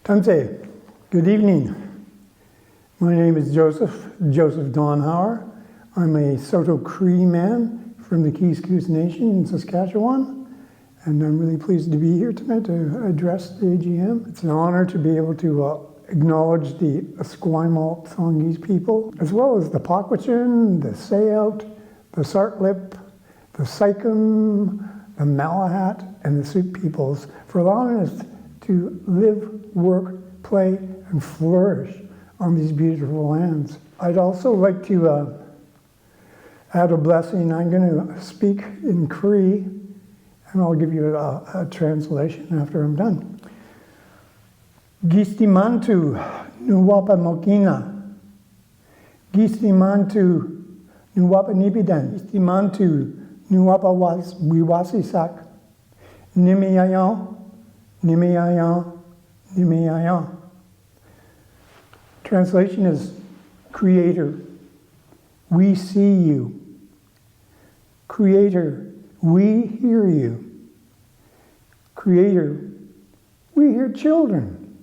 Tante, good evening. My name is Joseph Donhauer. I'm a Saulteaux Cree man from the Keys Nation in Saskatchewan, and I'm really pleased to be here tonight to address the AGM. It's an honor to be able to acknowledge the Esquimalt Songhees people, as well as the Paquachin, the Sayout, the Sartlip, the Sycam, the Malahat, and the Sioux peoples for allowing us to live, work, play, and flourish on these beautiful lands. I'd also like to add a blessing. I'm going to speak in Cree, and I'll give you a translation after I'm done. Gistimantu nuwapa mokina. Gistimantu nuwapa nibidan. Gistimantu nuwapa wiwasisak. Nimiyayan, nimiyayan, nimiyayan. Translation is, Creator, we see you. Creator, we hear you. Creator, we hear children.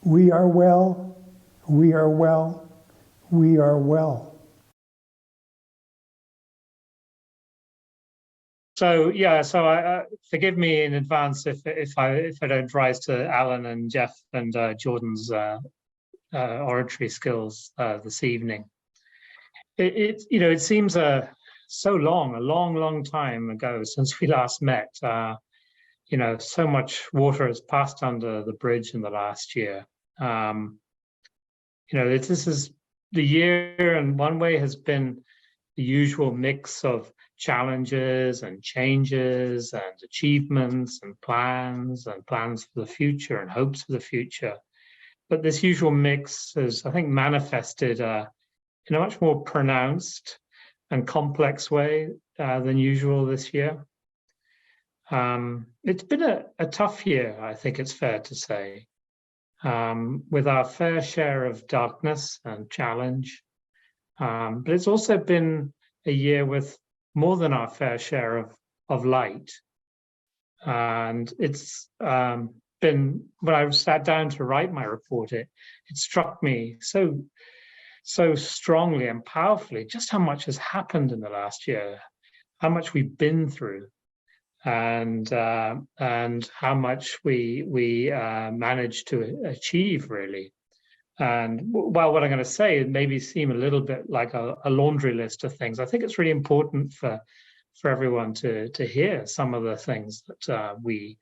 We are well, we are well, we are well. So yeah, so forgive me in advance if I don't rise to Allan and Jeff and Jordan's oratory skills this evening. It seems a long time ago since we last met. So much water has passed under the bridge in the last year. This is the year, in one way, has been the usual mix of challenges and changes and achievements and plans for the future and hopes for the future. But this usual mix has, I think, manifested in a much more pronounced and complex way than usual this year. It's been a tough year, I think it's fair to say, with our fair share of darkness and challenge. But it's also been a year with more than our fair share of light. And it's been, when I sat down to write my report, it struck me so strongly and powerfully just how much has happened in the last year, how much we've been through, and how much we managed to achieve, really. And well, what I'm going to say, it maybe seem a little bit like a laundry list of things. I think it's really important for everyone to hear some of the things that we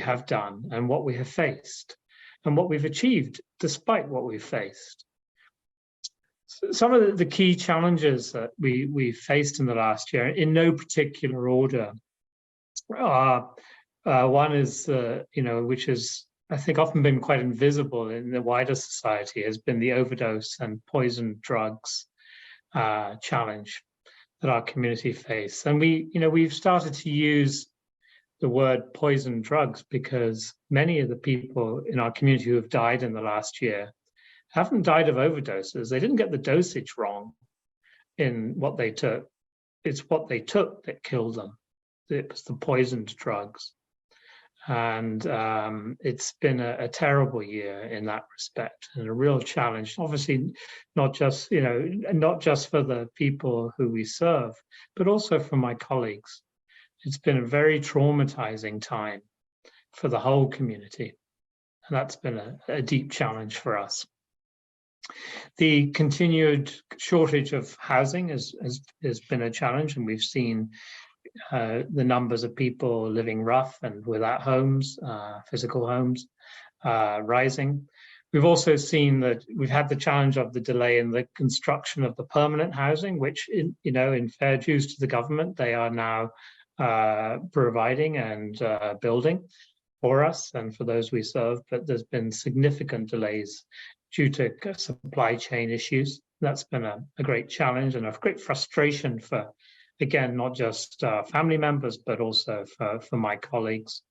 have done and what we have faced and what we've achieved despite what we've faced. Some of the key challenges that we faced in the last year, in no particular order, one is, which is, I think, often been quite invisible in the wider society, has been the overdose and poison drugs challenge that our community face. And we've started to use the word poison drugs because many of the people in our community who have died in the last year haven't died of overdoses. They didn't get the dosage wrong in what they took. It's what they took that killed them. It was the poisoned drugs. And it's been a terrible year in that respect, and a real challenge. Obviously, not just for the people who we serve, but also for my colleagues. It's been a very traumatizing time for the whole community, and that's been a deep challenge for us. The continued shortage of housing has been a challenge, and we've seen the numbers of people living rough and without homes, physical homes, rising. We've also seen that we've had the challenge of the delay in the construction of the permanent housing, which, in fair dues to the government, they are now providing and building for us and for those we serve. But there's been significant delays due to supply chain issues. That's been a great challenge and a great frustration for, again, not just family members, but also for my colleagues.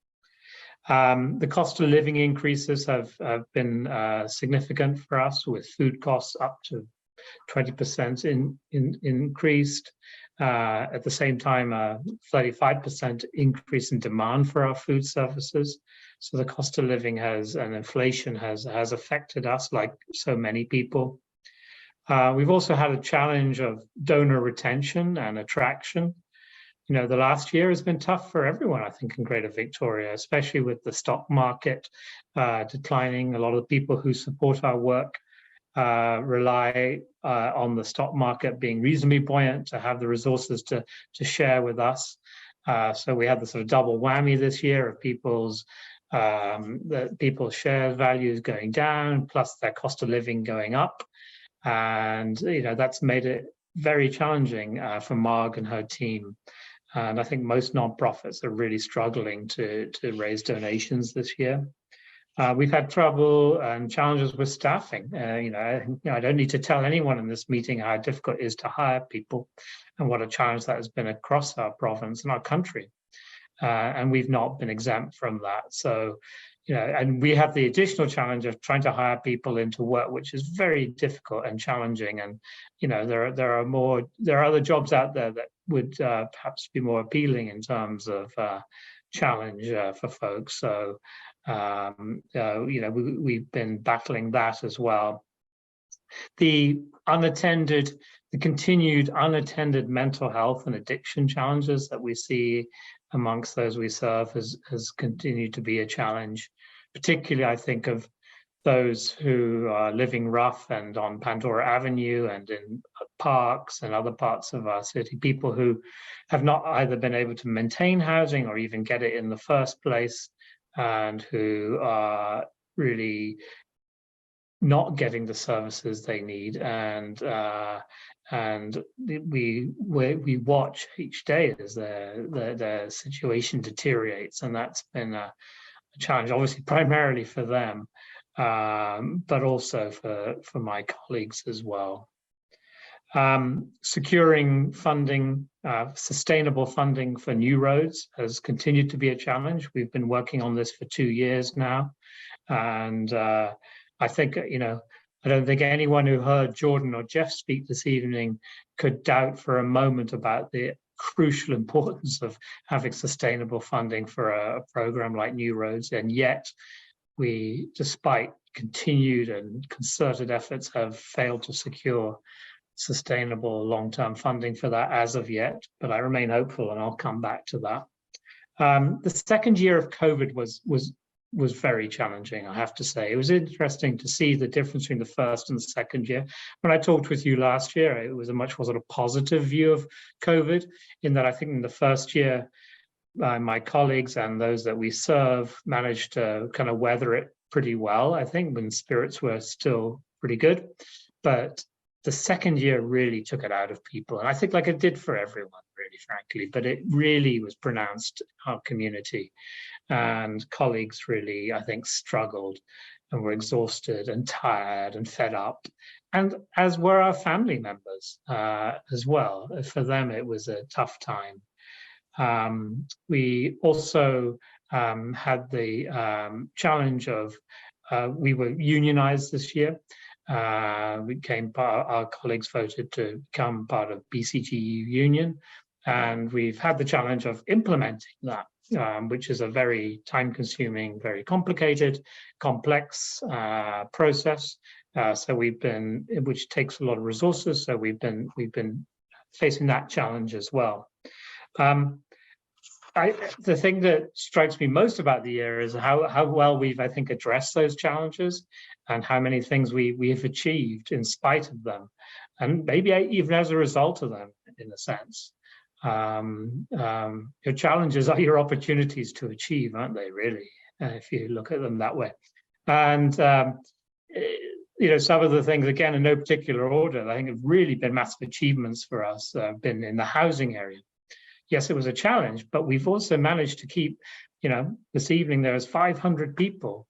The cost of living increases have been significant for us, with food costs up to 20% increased, At the same time, a 35% increase in demand for our food services. So the cost of living and inflation has affected us like so many people. We've also had a challenge of donor retention and attraction. The last year has been tough for everyone, I think, in Greater Victoria, especially with the stock market declining. A lot of the people who support our work rely on the stock market being reasonably buoyant to have the resources to share with us. So we had the sort of double whammy this year of people's share values going down, plus their cost of living going up. And, that's made it very challenging for Marg and her team. And I think most nonprofits are really struggling to raise donations this year. We've had trouble and challenges with staffing. I don't need to tell anyone in this meeting how difficult it is to hire people and what a challenge that has been across our province and our country. And we've not been exempt from that. So, and we have the additional challenge of trying to hire people into work, which is very difficult and challenging. And, there are other jobs out there that would perhaps be more appealing in terms of challenge for folks. So, we've been battling that as well. The continued unattended mental health and addiction challenges that we see amongst those we serve has continued to be a challenge, particularly I think of those who are living rough and on Pandora Avenue and in parks and other parts of our city, people who have not either been able to maintain housing or even get it in the first place, and who are really not getting the services they need. And we watch each day as their situation deteriorates, and that's been a challenge, obviously primarily for them, but also for my colleagues as well. Securing funding, sustainable funding for new roads has continued to be a challenge. We've been working on this for 2 years now, and I think, I don't think anyone who heard Jordan or Jeff speak this evening could doubt for a moment about the crucial importance of having sustainable funding for a program like New Roads. And yet we, despite continued and concerted efforts, have failed to secure sustainable long-term funding for that as of yet, but I remain hopeful, and I'll come back to that. The second year of COVID was very challenging, I have to say. It was interesting to see the difference between the first and the second year. When I talked with you last year, it was a much more sort of positive view of COVID, in that I think in the first year, my colleagues and those that we serve managed to kind of weather it pretty well, I think, when spirits were still pretty good. But the second year really took it out of people. And I think like it did for everyone, really, frankly, but it really was pronounced in our community. And colleagues really, I think, struggled and were exhausted and tired and fed up. And as were our family members as well. For them, it was a tough time. We also had the challenge of, we were unionized this year. Our colleagues voted to become part of BCGU union, and we've had the challenge of implementing that, which is a very time-consuming, very complicated, complex process. Which takes a lot of resources. So we've been facing that challenge as well. The thing that strikes me most about the year is how well we've, I think, addressed those challenges, and how many things we have achieved in spite of them, and maybe even as a result of them, in a sense. Your challenges are your opportunities to achieve, aren't they, really, if you look at them that way? And some of the things, again, in no particular order, I think have really been massive achievements for us, been in the housing area. Yes, it was a challenge, but we've also managed to keep, this evening there is 500 people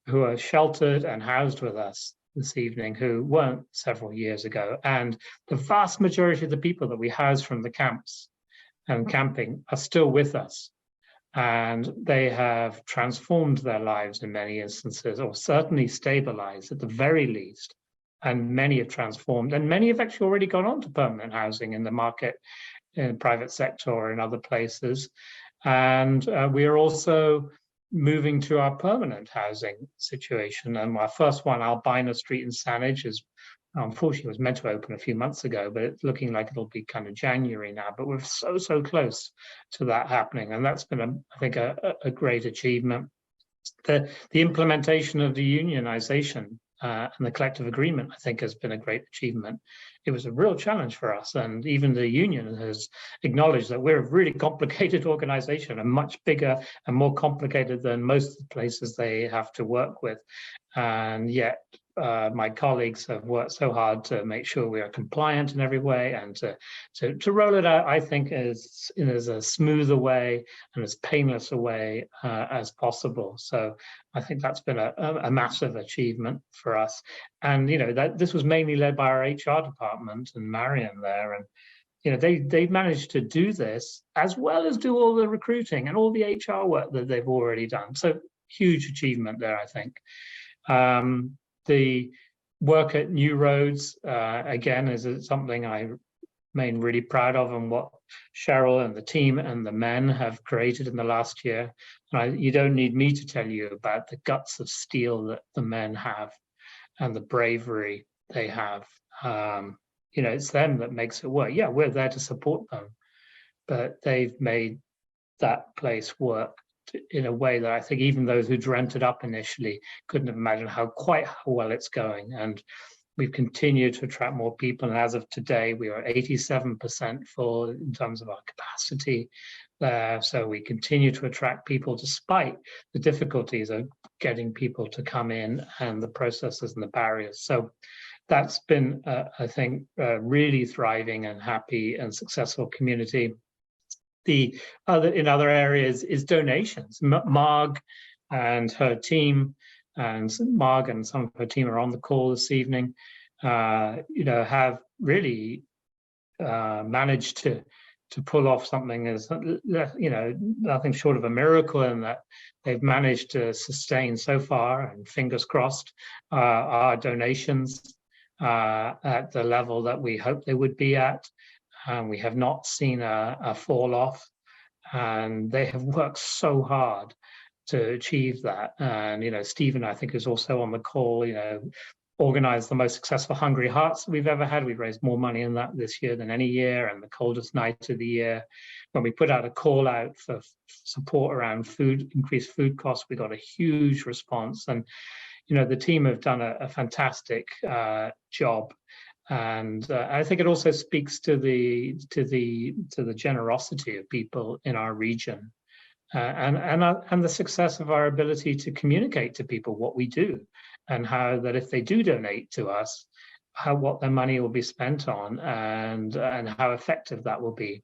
who are sheltered and housed with us this evening who weren't several years ago. And the vast majority of the people that we house from the camps and camping are still with us. And they have transformed their lives in many instances, or certainly stabilized at the very least. And many have transformed, and many have actually already gone on to permanent housing in the market in private sector or in other places. And we are also moving to our permanent housing situation. And our first one, Albina Street in Saanich, is unfortunately was meant to open a few months ago, but it's looking like it'll be kind of January now. But we're so close to that happening, and that's been, I think, a great achievement. The implementation of the unionization and the collective agreement, I think, has been a great achievement. It was a real challenge for us, and even the union has acknowledged that we're a really complicated organization and much bigger and more complicated than most of the places they have to work with. And yet my colleagues have worked so hard to make sure we are compliant in every way and to roll it out, I think, as in as a smoother way and as painless a way as possible. So I think that's been a massive achievement for us. And, you know, that this was mainly led by our HR department and Marion there. And, you know, they managed to do this as well as do all the recruiting and all the HR work that they've already done. So huge achievement there, I think. The work at New Roads, again, is something I remain really proud of, and what Cheryl and the team and the men have created in the last year. And you don't need me to tell you about the guts of steel that the men have and the bravery they have. You know, it's them that makes it work. Yeah, we're there to support them, but they've made that place work in a way that I think even those who dreamt it up initially couldn't have imagined how well it's going. And we've continued to attract more people. And as of today, we are 87% full in terms of our capacity there. So we continue to attract people despite the difficulties of getting people to come in and the processes and the barriers. So that's been, I think, really thriving and happy and successful community. The other in other areas is donations. Marg and her team, and Marg and some of her team are on the call this evening, you know, have really managed to pull off something as, you know, nothing short of a miracle, in that they've managed to sustain so far, and fingers crossed, our donations at the level that we hoped they would be at. We have not seen a fall off, and they have worked so hard to achieve that. And, you know, Stephen, I think, is also on the call, you know, organized the most successful Hungry Hearts we've ever had. We've raised more money in that this year than any year, and the coldest night of the year. When we put out a call out for support around food, increased food costs, we got a huge response. And, you know, the team have done a fantastic job. And I think it also speaks to the generosity of people in our region, and the success of our ability to communicate to people what we do, and how that if they do donate to us, what their money will be spent on, and how effective that will be.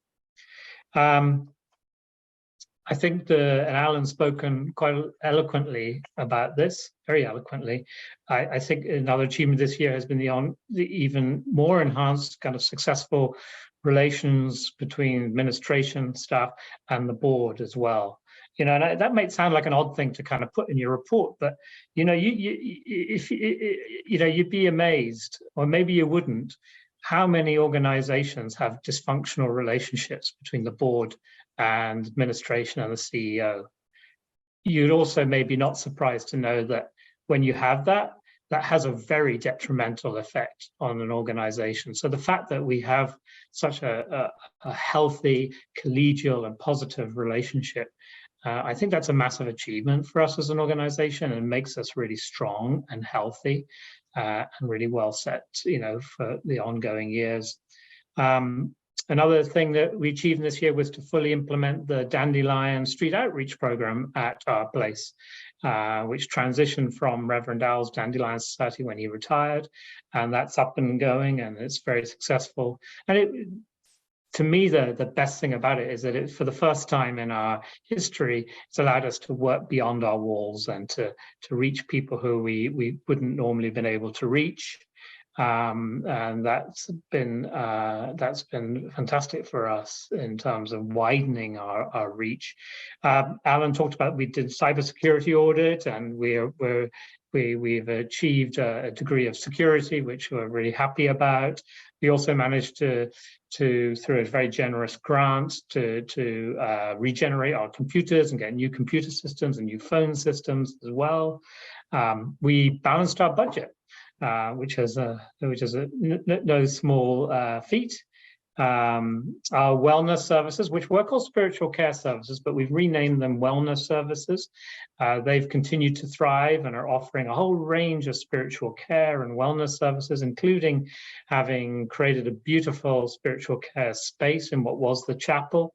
I think and Allan's spoken quite eloquently about this, very eloquently. I think another achievement this year has been the even more enhanced kind of successful relations between administration staff and the board as well. You know, and that might sound like an odd thing to kind of put in your report, but, you know, if you know, you'd be amazed, or maybe you wouldn't, how many organizations have dysfunctional relationships between the board and administration and the CEO. You'd also maybe not surprised to know that when you have that, that has a very detrimental effect on an organization. So the fact that we have such a healthy, collegial and positive relationship, I think that's a massive achievement for us as an organization, and makes us really strong and healthy and really well set, you know, for the ongoing years. Another thing that we achieved this year was to fully implement the Dandelion Street Outreach Program at our place, which transitioned from Reverend Al's Dandelion Society when he retired, and that's up and going, and it's very successful. And to me, the best thing about it is that for the first time in our history, it's allowed us to work beyond our walls and to reach people who we wouldn't normally have been able to reach. And that's been fantastic for us in terms of widening our reach. Allan talked about, we did cybersecurity audit, and we're we've achieved a degree of security, which we're really happy about. We also managed to through a very generous grant, to regenerate our computers and get new computer systems and new phone systems as well. We balanced our budget, which is no small feat. Our wellness services, which were called spiritual care services, but we've renamed them wellness services. They've continued to thrive and are offering a whole range of spiritual care and wellness services, including having created a beautiful spiritual care space in what was the chapel,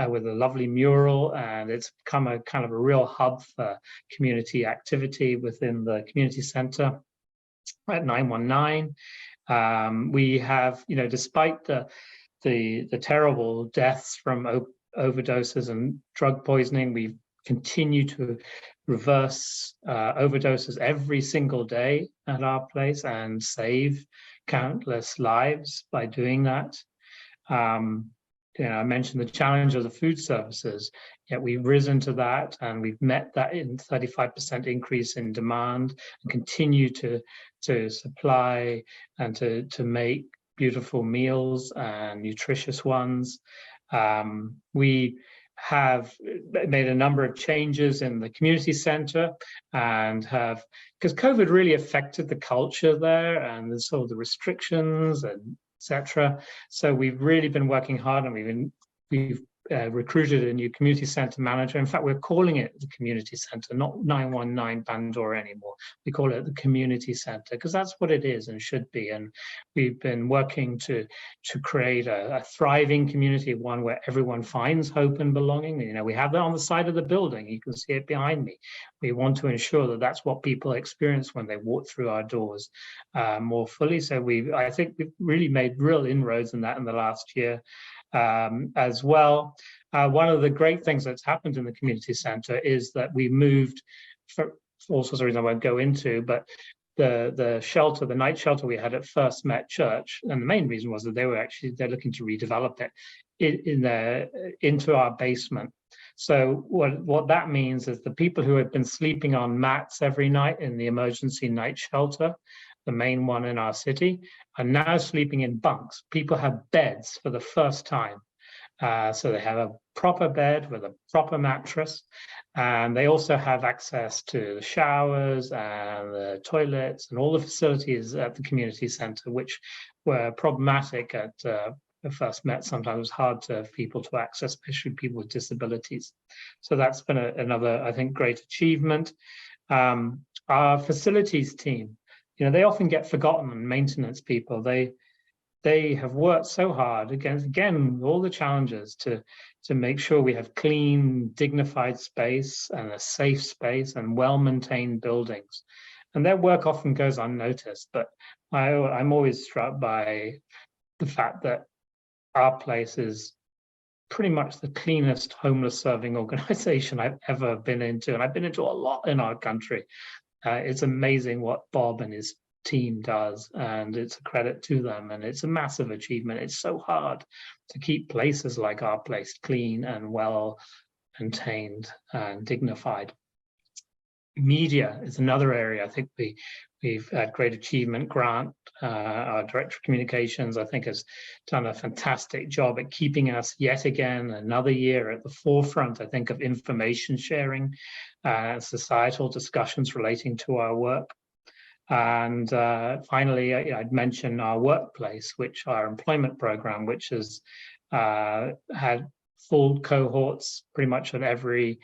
with a lovely mural, and it's become a kind of a real hub for community activity within the community center at 919. We have, despite the terrible deaths from overdoses and drug poisoning, we've continued to reverse overdoses every single day at our place and save countless lives by doing that. I mentioned the challenge of the food services, yet we've risen to that, and we've met that in 35% increase in demand, and continue to supply and to make beautiful meals and nutritious ones. We have made a number of changes in the community center, and because COVID really affected the culture there and the restrictions and etc. So we've really been working hard, and we've recruited a new community center manager. In fact, we're calling it the community center, not 919 Pandora anymore. We call it the community center because that's what it is and should be. And we've been working to create a thriving community, one where everyone finds hope and belonging. We have that on the side of the building. You can see it behind me. We want to ensure that that's what people experience when they walk through our doors more fully. So I think we've really made real inroads in that in the last year. As well. One of the great things that's happened in the community center is that we moved, for all sorts of reasons I won't go into, but the shelter, the night shelter we had at First Met Church, and the main reason was that they're looking to redevelop it into our basement. So what that means is the people who had been sleeping on mats every night in the emergency night shelter, the main one in our city, are now sleeping in bunks. People have beds for the first time. So they have a proper bed with a proper mattress, and they also have access to the showers and the toilets and all the facilities at the community center, which were problematic at First Met. Sometimes it was hard for people to access, especially people with disabilities. So that's been another, I think, great achievement. Our facilities team, they often get forgotten, and maintenance people, they have worked so hard again all the challenges to make sure we have clean, dignified space and a safe space and well-maintained buildings. And their work often goes unnoticed, but I'm always struck by the fact that our place is pretty much the cleanest homeless serving organization I've ever been into, and I've been into a lot in our country. It's amazing what Bob and his team does, and it's a credit to them, and it's a massive achievement. It's so hard to keep places like our place clean and well maintained and dignified. Media is another area. I think we've had great achievement. Grant, our director of communications, I think has done a fantastic job at keeping us yet again another year at the forefront, I think, of information sharing, societal discussions relating to our work. And finally, I'd mention our workplace, our employment program, which has had full cohorts pretty much at every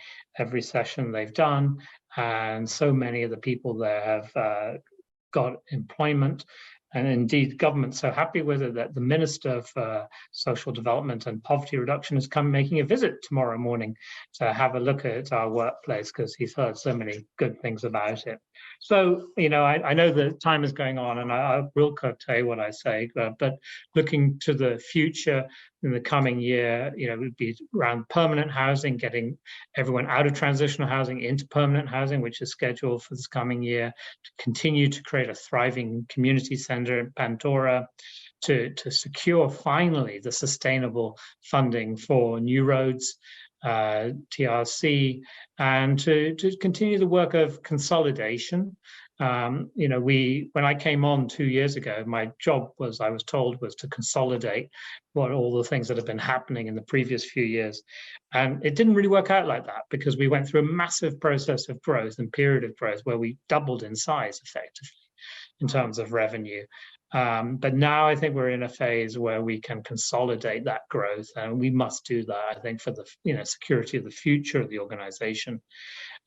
session they've done. And so many of the people there have got employment. And indeed, government's so happy with it that the Minister for Social Development and Poverty Reduction is making a visit tomorrow morning to have a look at our workplace, because he's heard so many good things about it. So, I know that time is going on, and I will curtail what I say, but looking to the future in the coming year, it would be around permanent housing, getting everyone out of transitional housing into permanent housing, which is scheduled for this coming year, to continue to create a thriving community center in Pandora, to secure finally the sustainable funding for new roads, TRC, and to continue the work of consolidation You know, when I came on 2 years ago, my job was, I was told, was to consolidate all the things that have been happening in the previous few years. And it didn't really work out like that, because we went through a massive process of growth and period of growth where we doubled in size effectively in terms of revenue. But now I think we're in a phase where we can consolidate that growth, and we must do that, I think, for the security of the future of the organization.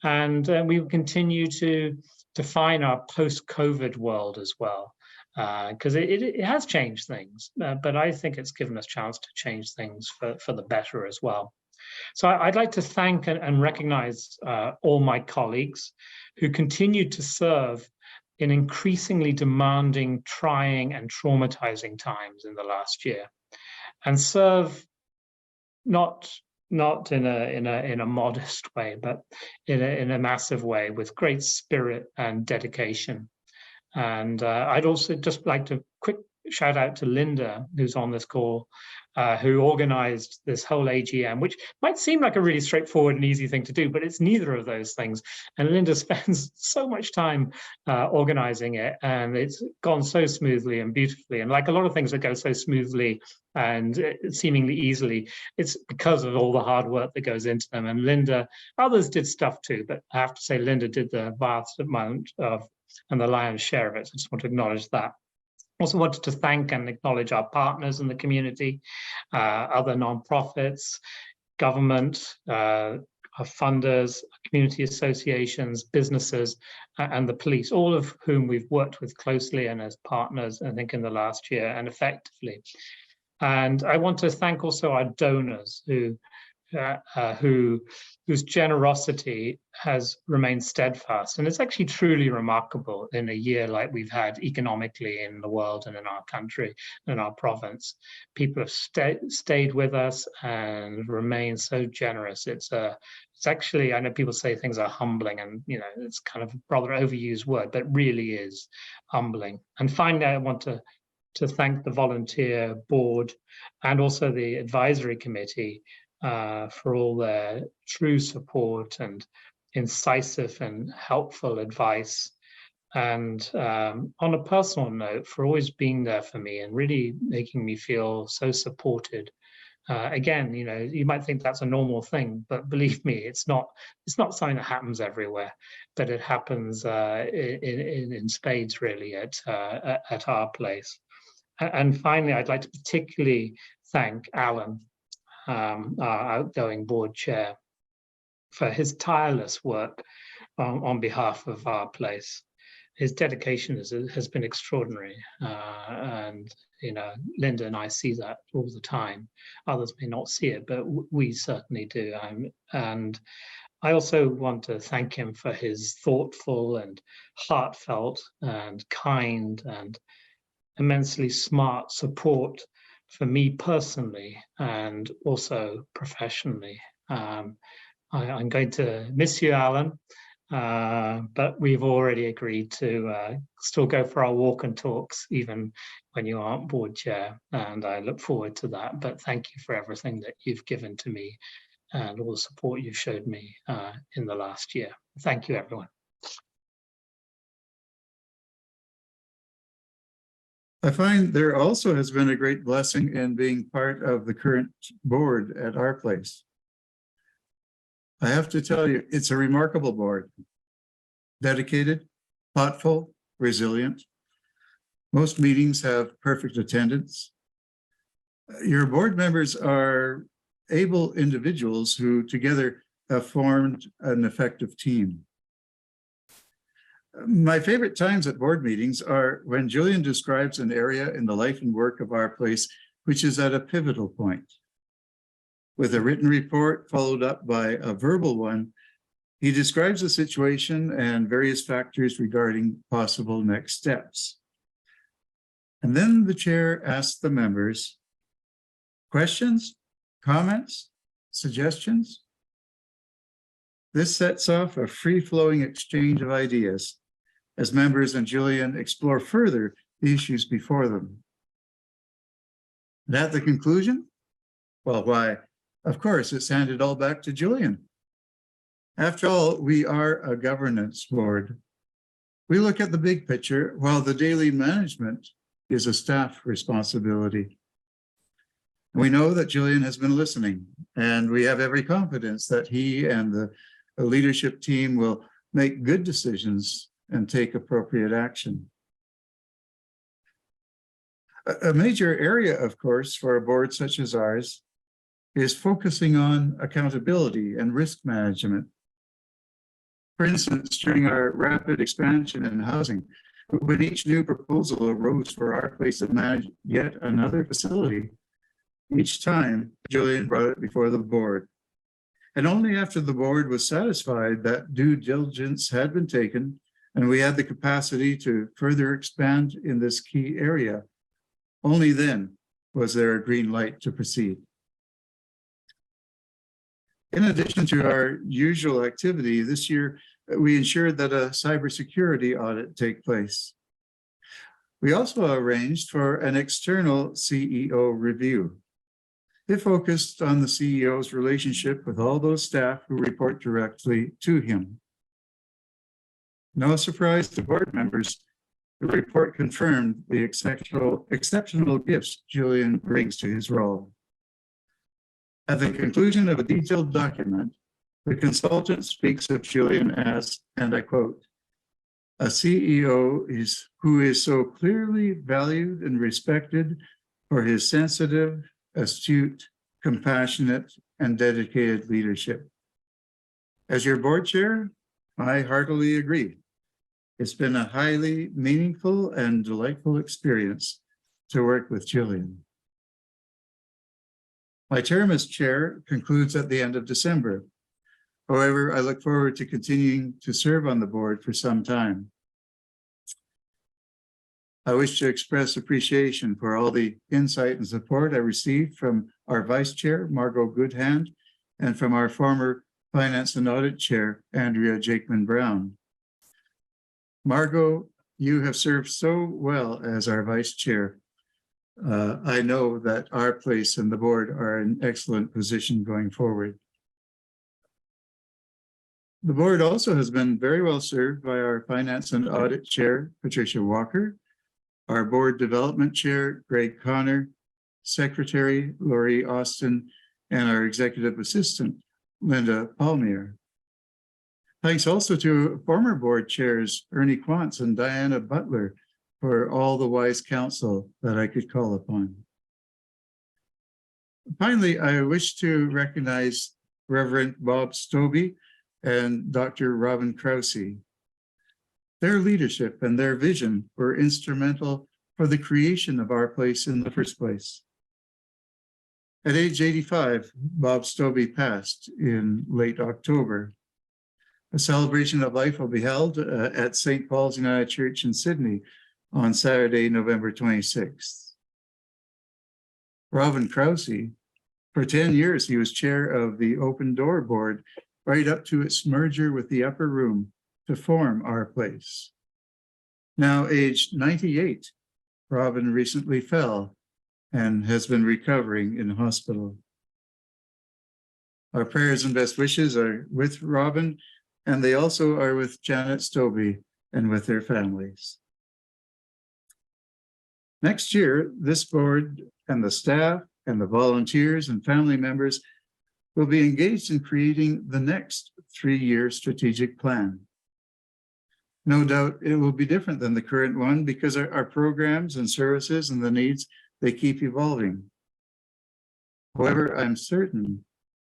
And we will continue to define our post-COVID world as well, because it has changed things, but I think it's given us a chance to change things for the better as well. So I'd like to thank and recognize all my colleagues who continued to serve in increasingly demanding, trying, and traumatizing times in the last year, and serve not in a modest way, but in a massive way, with great spirit and dedication. And I'd also just like to quick shout out to Linda, who's on this call, who organized this whole AGM, which might seem like a really straightforward and easy thing to do, but it's neither of those things. And Linda spends so much time organizing it, and it's gone so smoothly and beautifully. And like a lot of things that go so smoothly and seemingly easily, it's because of all the hard work that goes into them. And Linda, others did stuff too, but I have to say Linda did the vast amount of and the lion's share of it. So I just want to acknowledge that. Also wanted to thank and acknowledge our partners in the community, other nonprofits, government, our funders, community associations, businesses, and the police, all of whom we've worked with closely and as partners, I think, in the last year, and effectively. And I want to thank also our donors whose generosity has remained steadfast. And it's actually truly remarkable in a year like we've had economically in the world and in our country and our province. People have stayed with us and remain so generous. It's actually, I know people say things are humbling, and it's kind of a rather overused word, but it really is humbling. And finally, I want to thank the volunteer board and also the advisory committee for all their true support and incisive and helpful advice. And on a personal note, for always being there for me and really making me feel so supported. Again, you might think that's a normal thing, but believe me, it's not something that happens everywhere, but it happens in spades really at our place. And finally, I'd like to particularly thank Allan, our outgoing board chair, for his tireless work on behalf of our place. His dedication has been extraordinary, and Linda and I see that all the time. Others may not see it, but we certainly do. And I also want to thank him for his thoughtful and heartfelt and kind and immensely smart support for me personally and also professionally. I'm going to miss you, Allan, but we've already agreed to still go for our walk and talks even when you aren't board chair, and I look forward to that. But thank you for everything that you've given to me and all the support you've showed me in the last year. Thank you, everyone. I find there also has been a great blessing in being part of the current board at our place. I have to tell you, it's a remarkable board. Dedicated, thoughtful, resilient. Most meetings have perfect attendance. Your board members are able individuals who together have formed an effective team. My favorite times at board meetings are when Julian describes an area in the life and work of our place which is at a pivotal point. With a written report followed up by a verbal one, he describes the situation and various factors regarding possible next steps. And then the chair asks the members, questions, comments, suggestions? This sets off a free-flowing exchange of ideas as members and Julian explore further the issues before them. And at the conclusion, well, why, of course, it's handed all back to Julian. After all, we are a governance board. We look at the big picture, while the daily management is a staff responsibility. We know that Julian has been listening, and we have every confidence that he and the leadership team will make good decisions and take appropriate action. A major area, of course, for a board such as ours is focusing on accountability and risk management. For instance, during our rapid expansion in housing, when each new proposal arose for our place to manage yet another facility, each time Julian brought it before the board. And only after the board was satisfied that due diligence had been taken and we had the capacity to further expand in this key area, only then was there a green light to proceed. In addition to our usual activity this year, we ensured that a cybersecurity audit take place. We also arranged for an external CEO review. It focused on the CEO's relationship with all those staff who report directly to him. No surprise to board members, the report confirmed the exceptional gifts Julian brings to his role. At the conclusion of a detailed document, the consultant speaks of Julian as, and I quote, "A CEO who is so clearly valued and respected for his sensitive, astute, compassionate, and dedicated leadership." As your board chair, I heartily agree. It's been a highly meaningful and delightful experience to work with Julian. My term as chair concludes at the end of December. However, I look forward to continuing to serve on the board for some time. I wish to express appreciation for all the insight and support I received from our vice chair, Margot Goodhand, and from our former finance and audit chair, Andrea Jakeman-Brown. Margot, you have served so well as our vice chair. I know that our place and the board are in excellent position going forward. The board also has been very well served by our finance and audit chair, Patricia Walker, our board development chair, Greg Connor, secretary, Laurie Austin, and our executive assistant, Linda Palmier. Thanks also to former board chairs, Ernie Quantz and Diana Butler, for all the wise counsel that I could call upon. Finally, I wish to recognize Reverend Bob Stobie and Dr. Robin Krause. Their leadership and their vision were instrumental for the creation of our place in the first place. At age 85, Bob Stobie passed in late October. A celebration of life will be held at St. Paul's United Church in Sydney on Saturday, November 26th. Robin Krause, for 10 years, he was chair of the Open Door Board, right up to its merger with the Upper Room to form our place. Now aged 98, Robin recently fell and has been recovering in hospital. Our prayers and best wishes are with Robin, and they also are with Janet Stobie and with their families. Next year, this board and the staff and the volunteers and family members will be engaged in creating the next 3-year strategic plan. No doubt it will be different than the current one because our programs and services and the needs, they keep evolving. However, I'm certain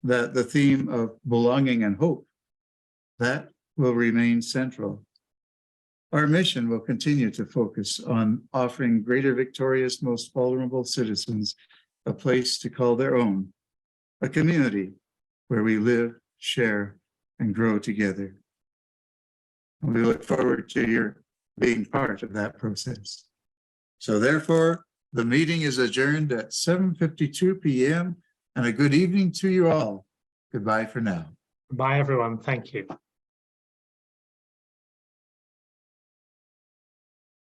that the theme of belonging and hope, that will remain central. Our mission will continue to focus on offering Greater Victoria's most vulnerable citizens a place to call their own, a community where we live, share, and grow together. And we look forward to your being part of that process. So therefore, the meeting is adjourned at 7:52 p.m. and a good evening to you all. Goodbye for now. Bye, everyone. Thank you.